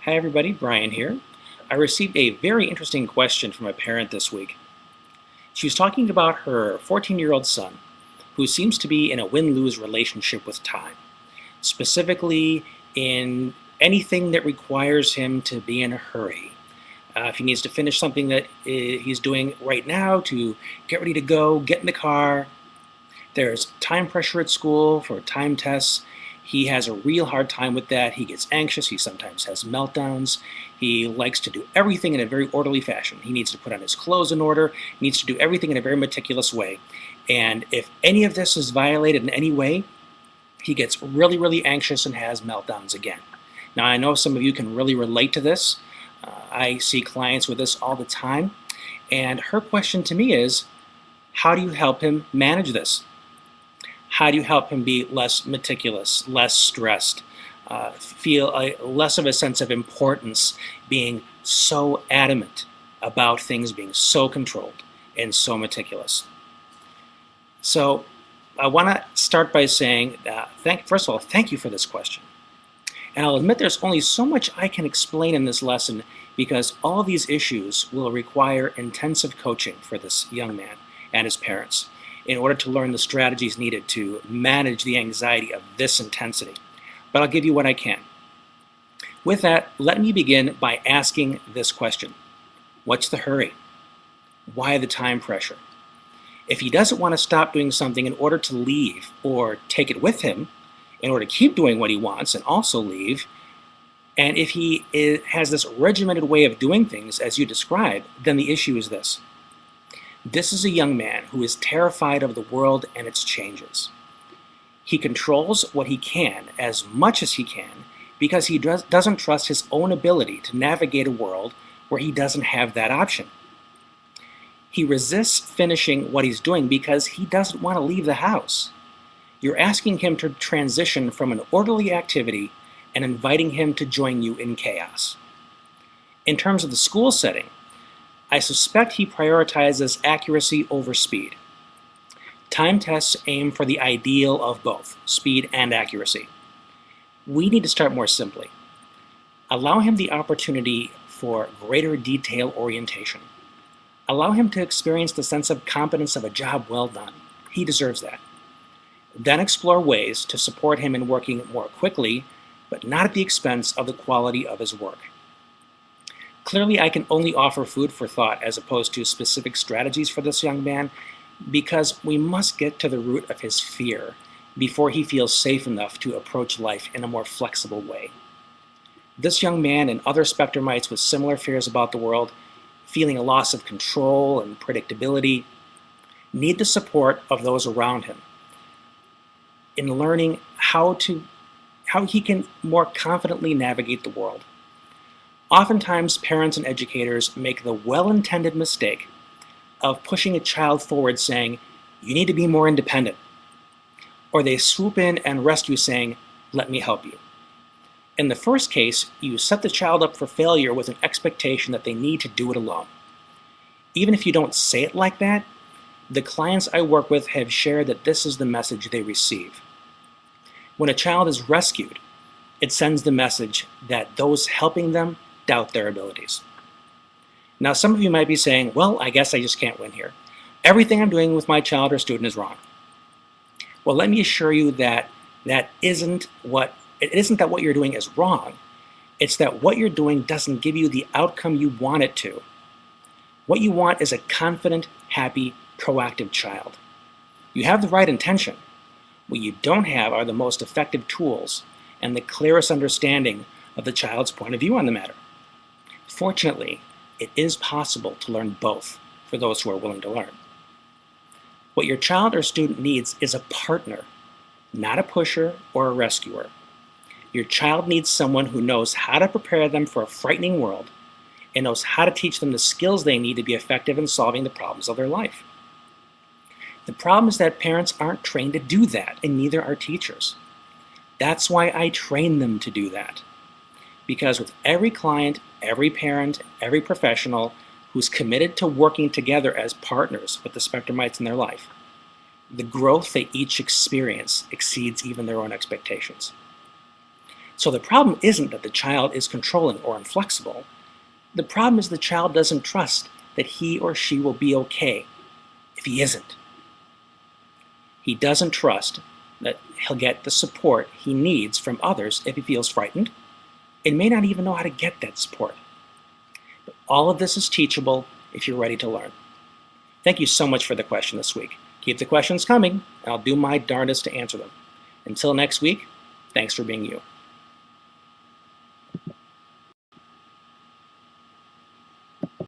Hi everybody, Brian here. I received a very interesting question from a parent this week. She was talking about her 14-year-old son, who seems to be in a win-lose relationship with time, specifically in anything that requires him to be in a hurry. If he needs to finish something that he's doing right now to get ready to go, get in the car, there's time pressure at school for time tests. He has a real hard time with that. He gets anxious. He sometimes has meltdowns. He likes to do everything in a very orderly fashion. He needs to put on his clothes in order. He needs to do everything in a very meticulous way. And if any of this is violated in any way, he gets really, really anxious and has meltdowns again. Now, I know some of you can really relate to this. I see clients with this all the time. And her question to me is, how do you help him manage this? How do you help him be less meticulous, less stressed, feel less of a sense of importance, being so adamant about things being so controlled and so meticulous? So I want to start by saying, first of all, thank you for this question. And I'll admit there's only so much I can explain in this lesson because all these issues will require intensive coaching for this young man and his parents in order to learn the strategies needed to manage the anxiety of this intensity. But I'll give you what I can. With that, let me begin by asking this question. What's the hurry? Why the time pressure? If he doesn't want to stop doing something in order to leave or take it with him, in order to keep doing what he wants and also leave, and if he has this regimented way of doing things as you described, then the issue is this. This is a young man who is terrified of the world and its changes. He controls what he can as much as he can because he doesn't trust his own ability to navigate a world where he doesn't have that option. He resists finishing what he's doing because he doesn't want to leave the house. You're asking him to transition from an orderly activity and inviting him to join you in chaos. In terms of the school setting, I suspect he prioritizes accuracy over speed. Time tests aim for the ideal of both, speed and accuracy. We need to start more simply. Allow him the opportunity for greater detail orientation. Allow him to experience the sense of competence of a job well done. He deserves that. Then explore ways to support him in working more quickly, but not at the expense of the quality of his work. Clearly, I can only offer food for thought as opposed to specific strategies for this young man because we must get to the root of his fear before he feels safe enough to approach life in a more flexible way. This young man and other spectrumites with similar fears about the world, feeling a loss of control and predictability, need the support of those around him in learning how he can more confidently navigate the world. Oftentimes, parents and educators make the well-intended mistake of pushing a child forward saying, you need to be more independent. Or they swoop in and rescue saying, let me help you. In the first case, you set the child up for failure with an expectation that they need to do it alone. Even if you don't say it like that, the clients I work with have shared that this is the message they receive. When a child is rescued, it sends the message that those helping them doubt their abilities. Now, some of you might be saying, well, I guess I just can't win here. Everything I'm doing with my child or student is wrong. Well, let me assure you that it isn't that what you're doing is wrong. It's that what you're doing doesn't give you the outcome you want it to. What you want is a confident, happy, proactive child. You have the right intention. What you don't have are the most effective tools and the clearest understanding of the child's point of view on the matter. Fortunately, it is possible to learn both for those who are willing to learn. What your child or student needs is a partner, not a pusher or a rescuer. Your child needs someone who knows how to prepare them for a frightening world and knows how to teach them the skills they need to be effective in solving the problems of their life. The problem is that parents aren't trained to do that, and neither are teachers. That's why I train them to do that. Because with every client, every parent, every professional who's committed to working together as partners with the spectrumites in their life, the growth they each experience exceeds even their own expectations. So the problem isn't that the child is controlling or inflexible. The problem is the child doesn't trust that he or she will be okay if he isn't. He doesn't trust that he'll get the support he needs from others if he feels frightened, and may not even know how to get that support. But all of this is teachable if you're ready to learn. Thank you so much for the question this week. Keep the questions coming, and I'll do my darndest to answer them. Until next week, thanks for being you.